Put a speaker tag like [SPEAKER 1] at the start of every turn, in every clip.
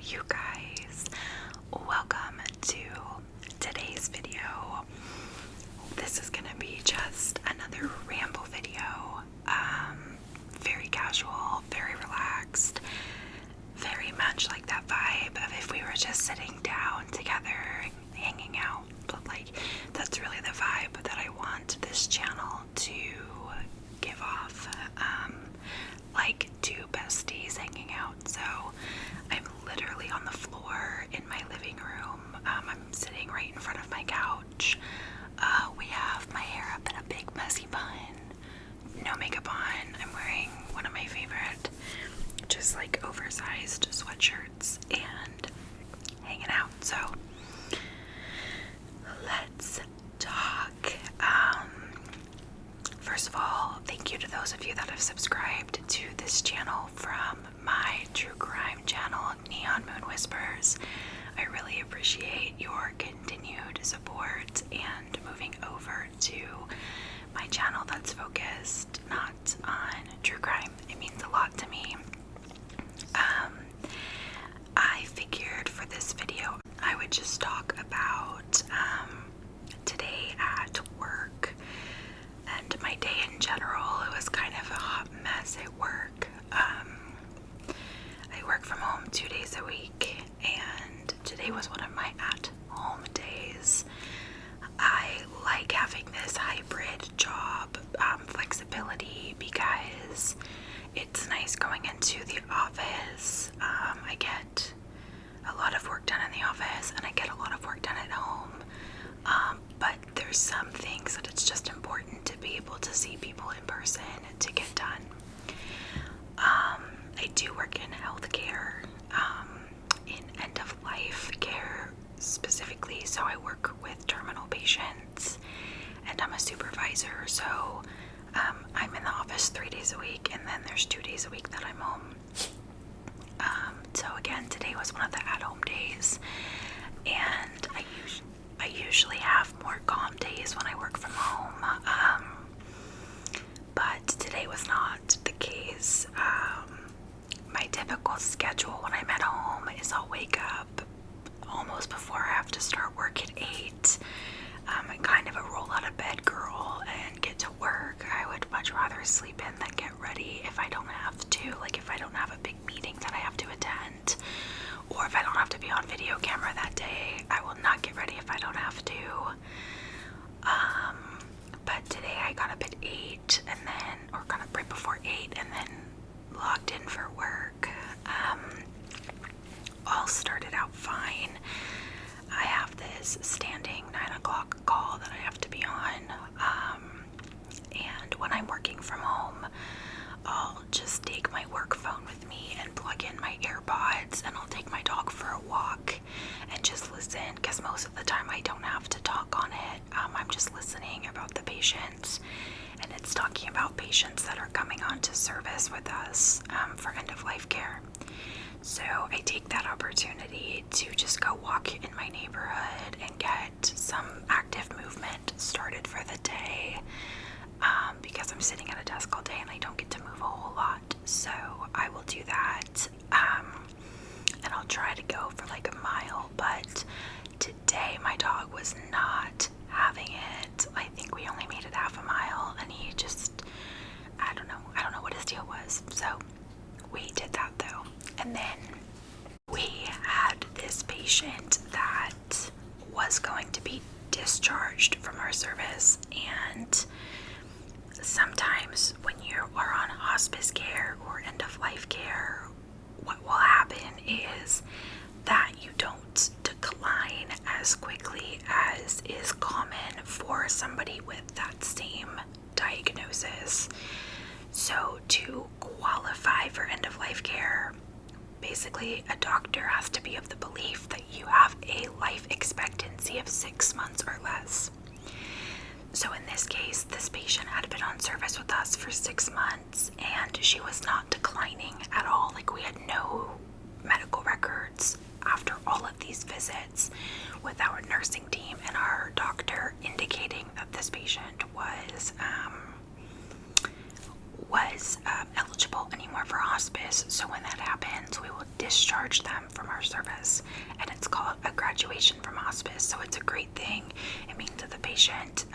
[SPEAKER 1] You guys, welcome to today's video. This is gonna be just another ramble video. Very casual, very relaxed, very much like that vibe of if we were just sitting down together, hanging out. But like, that's really the vibe that I want this channel to give off. Like two besties hanging out. So I'm literally on the floor in my living room. I'm sitting right in front of my couch. We have my hair up in a big messy bun. No makeup on. I'm wearing one of my favorite, just like oversized sweatshirts and hanging out. So let's talk. First of all, thank you to those of you that have subscribed to this channel from my true crime channel, Neon Moon Whispers. I really appreciate your continued support and moving over to my channel that's focused not on true crime. It means a lot to me. I figured for this video I would just talk about today at work and my day in general. It was kind of a hot mess at work. I work from home 2 days a week, and today was one of my at-home days. I like having this hybrid job flexibility because it's nice going into the office. I get a lot of work done in the office, and I get a lot of work done at home. But there's some things that it's just important to be able to see people in person to get done. I do work in healthcare, in end-of-life care specifically, so I work with terminal patients, and I'm a supervisor, so I'm in the office 3 days a week, and then there's 2 days a week that I'm home. So again, today was one of the at-home days, and I usually have more calm days when I work from home, but today was not the case. My typical schedule when I'm at home is I'll wake up almost before I have to start work at 8. I'm kind of a roll out of bed girl and get to work. I would much rather sleep in than get ready if I don't have to. Like if I don't have a big meeting that I have to attend, or if I don't have to be on video camera that day, I will not get ready if I don't have to. But today I got up at 8 and then, or got up right before 8 and then logged in for work. All started out fine. I have this standing 9 o'clock call that I have to be on. And when I'm working from home, I'll just take my work phone with me and plug in my AirPods, and I'll take my dog for a walk and just listen, because most of the time I don't have to talk on it. I'm just listening about the patients, and it's talking about patients that are coming on to service with us for end-of-life care. So I take that opportunity to just go walk in my neighborhood and get some active movement started for the day, because I'm sitting at a desk all day and I don't get to move a whole lot. So I will do that, and I'll try to go for like a mile, but today my dog was not having it. I think we only made it half a mile, and he just, I don't know what his deal was. So we did that though. And then we had this patient that was going to be discharged from our service, and sometimes when you are on hospice care or end-of-life care, what will happen is that you don't decline as quickly as is common for somebody with that same diagnosis. So to qualify for end-of-life care, basically a doctor has to be of the belief that you have a life expectancy of 6 months or less. So in this case, this patient had been on service with us for 6 months, and she was not declining at all. Like, we had no medical records after all of these visits with our nursing team and our doctor indicating that this patient was eligible anymore for hospice. So when that happens, we will discharge them from our service, and it's called a graduation from hospice. So it's a great thing. It means that the patient,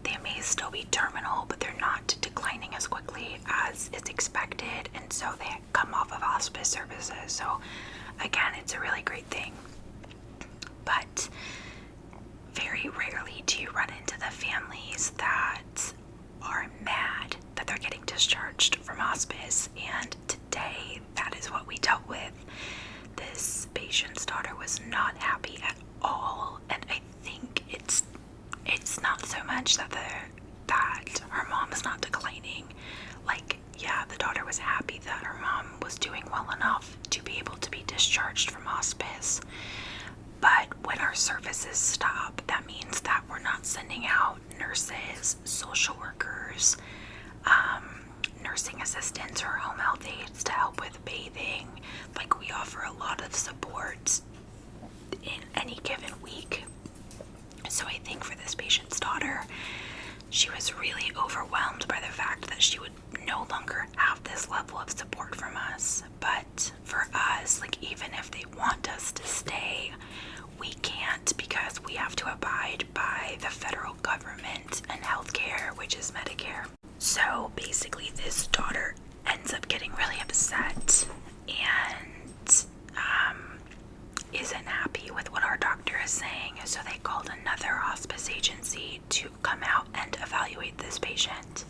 [SPEAKER 1] they may still be terminal, but they're not declining as quickly as is expected, and so they come off of hospice services. So again, it's a really great thing. But very rarely do you run into the families that are mad that they're getting discharged from hospice, and today that is what we dealt with. This patient's daughter was not happy at all, and I think it's not so much that her mom is not declining. Like, yeah, the daughter was happy that her mom was doing well enough to be able to be discharged from hospice. But when our services stop, that means that we're not sending out nurses, social workers, nursing assistants, or home health aides to help with bathing. Like, we offer a lot of support in any given week. So I think for this patient's daughter, she was really overwhelmed by the fact that she would no longer have this level of support from us. But for us, like, even if they want us to stay, we can't, because we have to abide by the federal government and healthcare, which is Medicare. So basically, this daughter ends up getting really upset and isn't happy with what our doctor is saying. So they called another hospice agency to come out and evaluate this patient.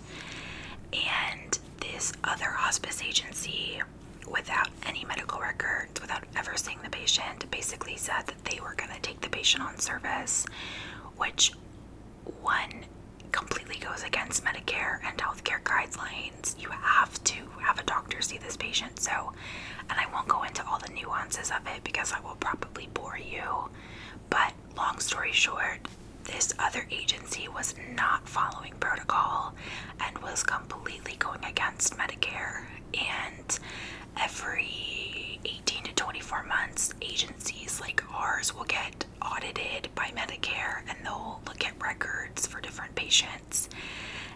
[SPEAKER 1] And this other hospice agency, without any medical records, without ever seeing the patient, basically said that they were going to take the patient on service, which, one, completely goes against Medicare and healthcare guidelines. You have to have a doctor see this patient. So, and I won't go into all the nuances of it because I will probably bore you, but long story short, this other agency was not following protocol and was completely going against Medicare. And every 18 to 24 months, agencies like ours will get audited by Medicare, and they'll look at records for different patients.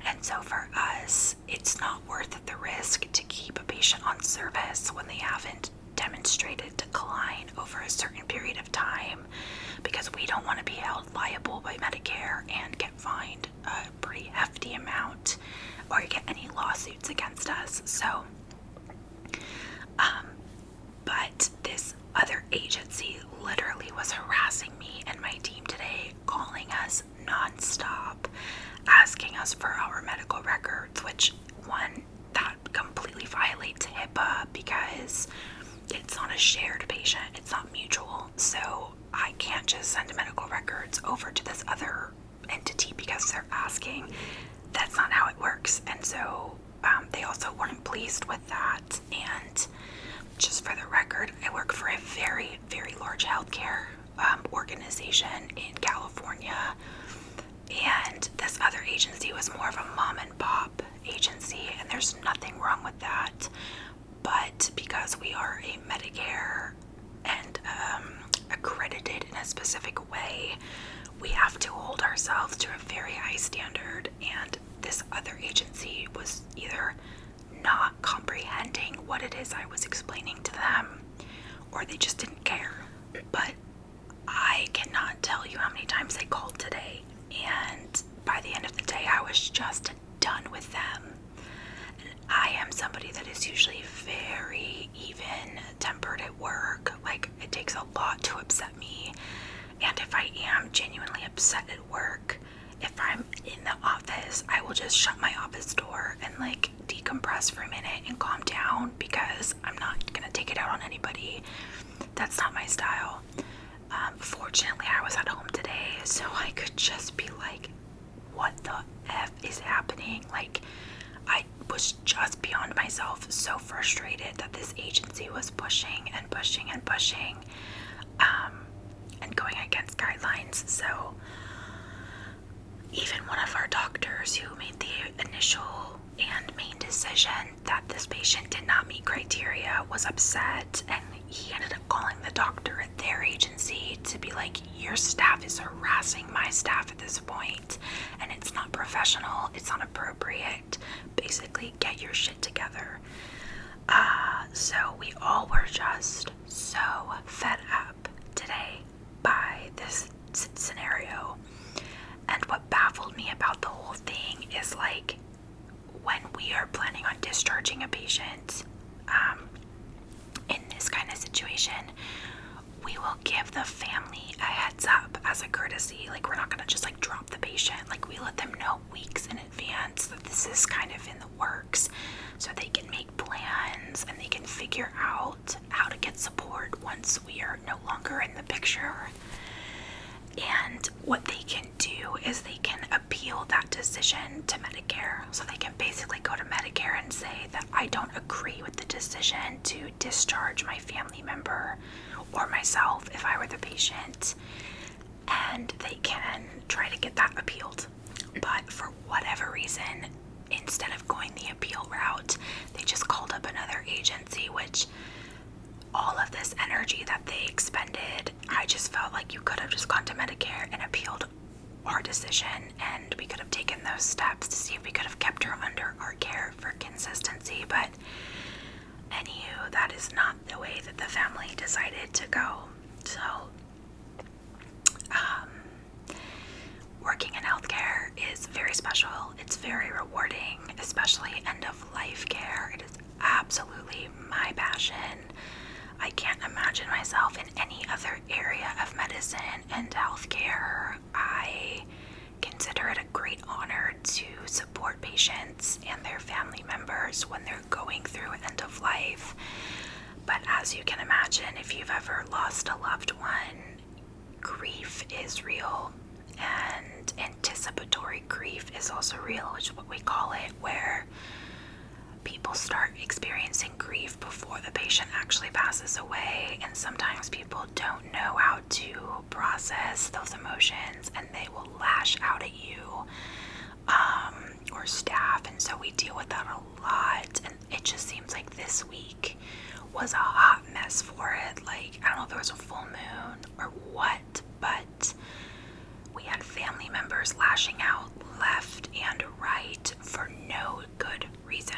[SPEAKER 1] And so for us, it's not worth the risk to keep a patient on service when they haven't demonstrated decline over a certain period of time, because we don't want to be held liable by Medicare and get fined a pretty hefty amount or get any lawsuits against us. So but this other agency literally was harassing me and my team today, calling us nonstop, asking us for our medical records, which, one, that completely violates HIPAA because it's not a shared patient, it's not mutual. So I can't just send medical records over to this other entity because they're asking. That's not how it works. And so they also weren't pleased with that. And just for the record, I work for a very, very large healthcare organization in California, and this other agency was more of a mom and pop agency, and there's nothing wrong with that. But because we are a Medicare and accredited in a specific way, we have to hold ourselves to a very high standard, and this other agency was either not comprehending what it is I was explaining to them, or they just didn't care. But I cannot tell you how many times they called today, and by the end of the day, I was just done with them. And I am somebody that is usually very even-tempered at work. Like, it takes a lot to upset me, and if I am genuinely upset at work, if I'm in the office, I will just shut my office door and like decompress for a minute and calm down, because I'm not gonna take it out on anybody. That's not my style. Fortunately, I was at home today, so I could just be like, what the F is happening? Like, I was just beyond myself, so frustrated that this agency was pushing and pushing and pushing, and going against guidelines. So even one of our doctors who made the initial and main decision that this patient did not meet criteria was upset, and he ended up calling the doctor at their agency to be like, your staff is harassing my staff at this point, and it's not professional, it's not appropriate. Basically, get your shit together. So we all were just so fed up today by this scenario. And what baffled me about the whole thing is, like, when we are planning on discharging a patient, in this kind of situation, we will give the family a heads up as a courtesy. Like, we're not going to just like drop the patient. Like, we let them know weeks in advance that this is kind of in the works, so they can make plans and they can figure out how to get support once we are no longer in the picture. And what they can do is they can appeal that decision to Medicare. So they can basically go to Medicare and say that I don't agree with the decision to discharge my family member or myself if I were the patient. And they can try to get that appealed. But for whatever reason, instead of going the appeal route, they just called up another agency, which all of this energy that they expended, I just felt like you could have just gone to Medicare and appealed our decision, and we could have taken those steps to see if we could have kept her under our care for consistency. But anywho, that is not the way that the family decided to go. So, working in healthcare is very special. It's very rewarding, especially end-of-life care. It is absolutely my passion. I can't imagine myself in any other area of medicine and healthcare. I consider it a great honor to support patients and their family members when they're going through end of life. But as you can imagine, if you've ever lost a loved one, grief is real, and anticipatory grief is also real, which is what we call it, where people start experiencing grief before the patient actually passes away, and sometimes people don't know how to process those emotions and they will lash out at you, or staff, and so we deal with that a lot. And it just seems like this week was a hot mess for it. Like, I don't know if there was a full moon or what, but we had family members lashing out left and right for no good reason,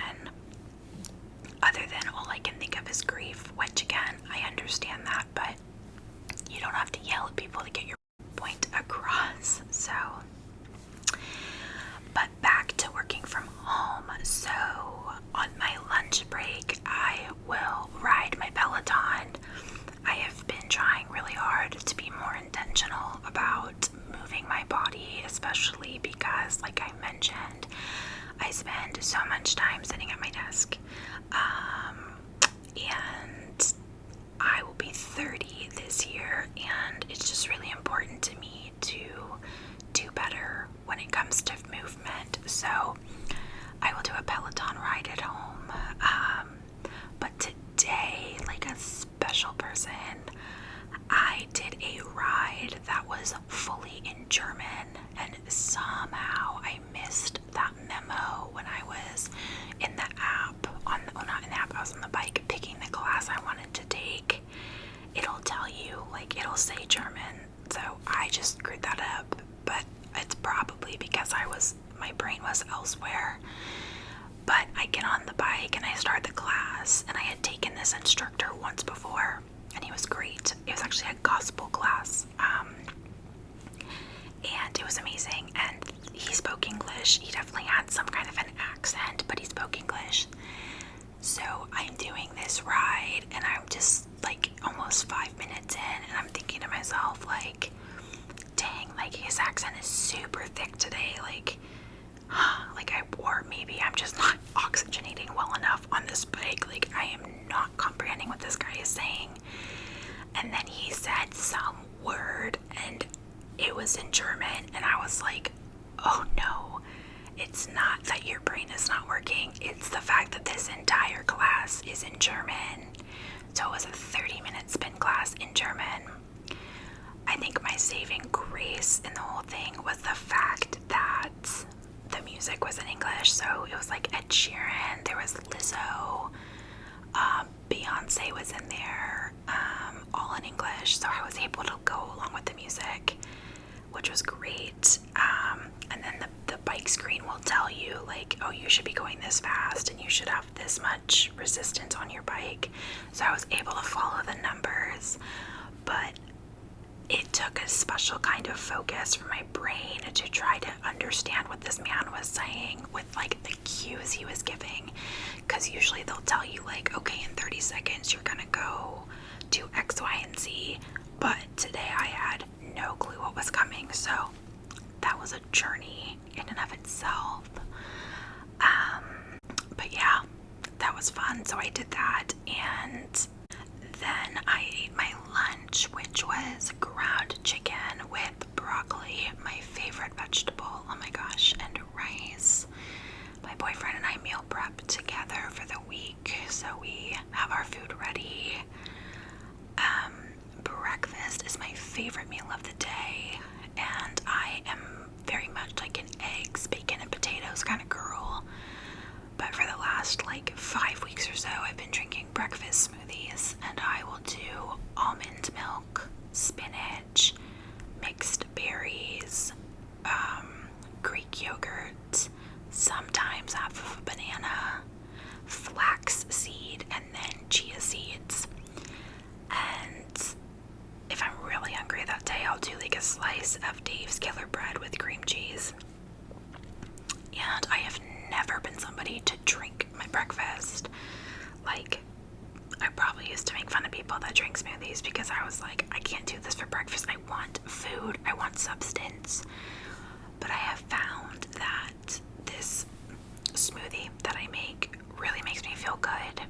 [SPEAKER 1] other than all I can think of is grief, which again, I understand that, but you don't have to yell at people to get your point across. So, but back to working from home. So on my lunch break, I will ride my Peloton. I have been trying really hard to be more intentional about moving my body, especially because, like I mentioned, I spend so much time sitting at my desk. And I will be 30 this year, and it's just really important to me to do better when it comes to movement. So I will do a Peloton ride at home. But today, like a special person, I did a ride that was fully in German, and somehow I missed that memo when I was in the app, not in the app, I was on the bike picking the class I wanted to take. It'll tell you, like, it'll say German, so I just screwed that up, but it's probably because my brain was elsewhere. But I get on the bike and I start the class, and I had taken this instructor once before, and he was great. It was actually a gospel class, and it was amazing, and he spoke English. He definitely had some kind of an accent, but he spoke English. So I'm doing this ride, and I'm just like almost 5 minutes in, and I'm thinking to myself, like, dang, like his accent is super thick today, like maybe I'm just not oxygenating well enough on this bike. Like, I am not comprehending what this guy is saying. And then he said some word, and it was in German, and I was like, oh no, it's not that your brain is not working, it's the fact that this entire class is in German. So it was a 30-minute spin class in German. I think my saving grace in the whole thing was the fact that the music was in English. So it was like Ed Sheeran, there was Lizzo, Beyonce was in there, all in English. So I was able to go along with the music, which was great. And then the bike screen will tell you, like, oh, you should be going this fast and you should have this much resistance on your bike. So I was able to follow the numbers, but it took a special kind of focus for my brain to try to understand what this man was saying with like the cues he was giving, because usually they'll tell you like, okay, in 30 seconds you're gonna go do X, Y, and Z, but today I had no clue what was coming, so that was a journey in and of itself. But yeah, that was fun. So I did that, and then I ate my lunch, which was ground chicken with broccoli, my favorite vegetable, oh my gosh, and rice. My boyfriend and I meal prep together for the week, so we have our food ready. Breakfast is my favorite meal of the day, and I am very much like an eggs, bacon, and potatoes kind of girl. But for the last like 5 weeks or so, I've been drinking breakfast smoothies, and I will do almond milk, spinach, mixed berries, Greek yogurt, sometimes half of a banana, flax seed, and then chia seeds. And if I'm really hungry that day, I'll do like a slice of Dave's Killer Bread with cream cheese. And I have never been somebody to drink my breakfast. Like, I probably used to make fun of people that drink smoothies because I was like, I can't do this for breakfast. I want food. I want substance. But I have found that this smoothie that I make really makes me feel good.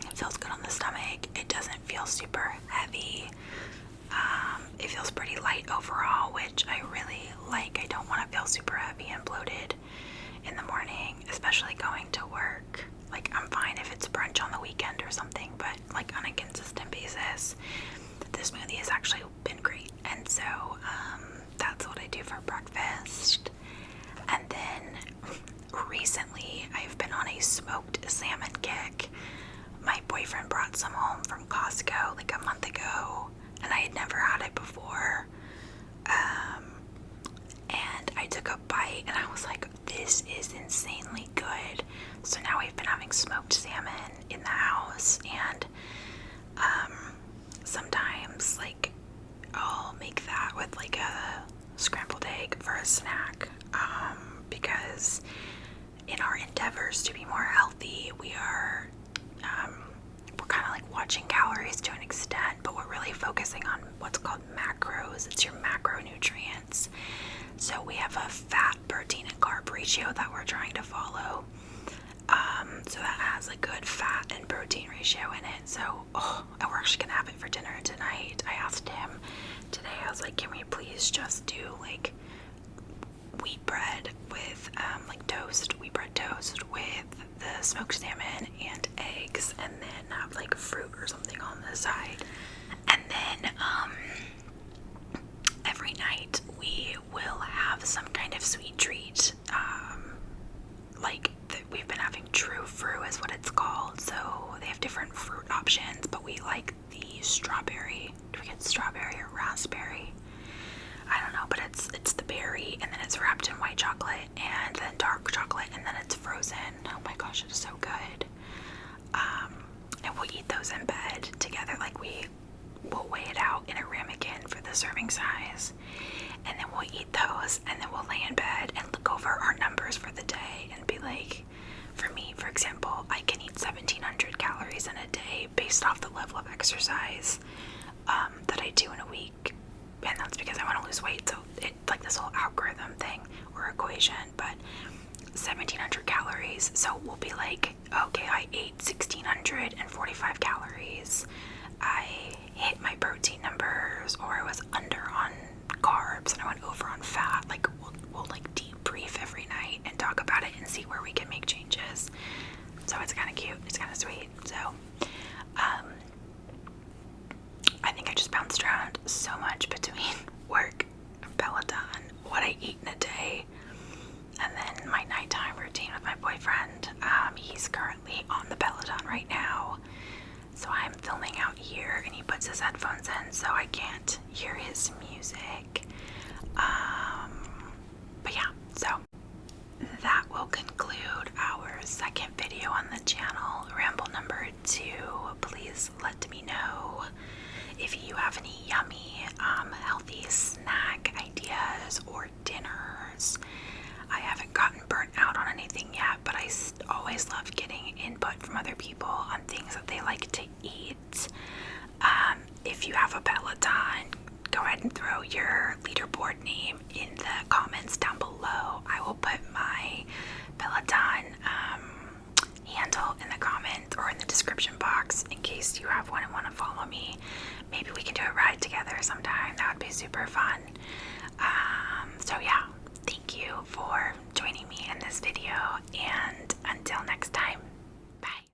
[SPEAKER 1] It feels good on the stomach. It doesn't feel super heavy. It feels pretty light overall, which I really like. I don't want to feel super heavy and bloated in the morning, especially going to work. Like, I'm fine if it's brunch on the weekend or something, but like on a consistent basis, this smoothie has actually been great. And so that's what I do for breakfast. And then recently I've been on a smoked salmon kick. My boyfriend brought some home from Costco like a month ago, and I had never had it before. And I took a bite and I was like, this is insanely good. So now we've been having smoked salmon in the house, and sometimes like I'll make that with like a scrambled egg for a snack, because in our endeavors to be more healthy, we're kind of like watching calories to an extent, but we're really focusing on what's called macros. It's your macronutrients. So we have a fat, protein, and carb ratio that we're trying to follow. So that has a good fat and protein ratio in it. So, and we're actually gonna have it for dinner tonight. I asked him today, I was like, can we please just do like wheat bread with like toast, wheat bread toast with the smoked salmon and eggs, and then have like fruit or something on the side. And then every night we will have some kind of sweet treat. We've been having True Fruit is what it's called. So they have different fruit options, but we like the strawberry. Do we get strawberry or raspberry? I don't know, but it's the berry, and then it's wrapped in white chocolate, and then dark chocolate, and then it's frozen. Oh my gosh, it's so good. And we'll eat those in bed together. Like, we'll weigh it out in a ramekin for the serving size, and then we'll eat those, and then we'll lay in bed and look over our numbers for the day and be like, for me, for example, I can eat 1,700 calories in a day based off the level of exercise that I do in a week. And that's because I want to lose weight, so it like this whole algorithm thing or equation, but 1,700 calories. So we'll be like, okay, I ate 1,645 calories. I hit my protein numbers, or I was under on carbs and I went over on fat. Like, we'll like debrief every night and talk about it and see where we can make changes. So it's kind of cute. It's kind of sweet. So, I think I just bounced around so much between work, Peloton, what I eat in a day, and then my nighttime routine with my boyfriend. He's currently on the Peloton right now, so I'm filming out here, and he puts his headphones in so I can't hear his music. But yeah, so please let me know if you have any yummy, healthy snack ideas or dinners. I haven't gotten burnt out on anything yet, but I always love getting input from other people on things that they like to eat. If you have a Peloton, go ahead and throw your leaderboard name in the comments down below. I will put my Peloton handle in the comment or in the description box in case you have one and want to follow me. Maybe we can do a ride together sometime. That would be super fun.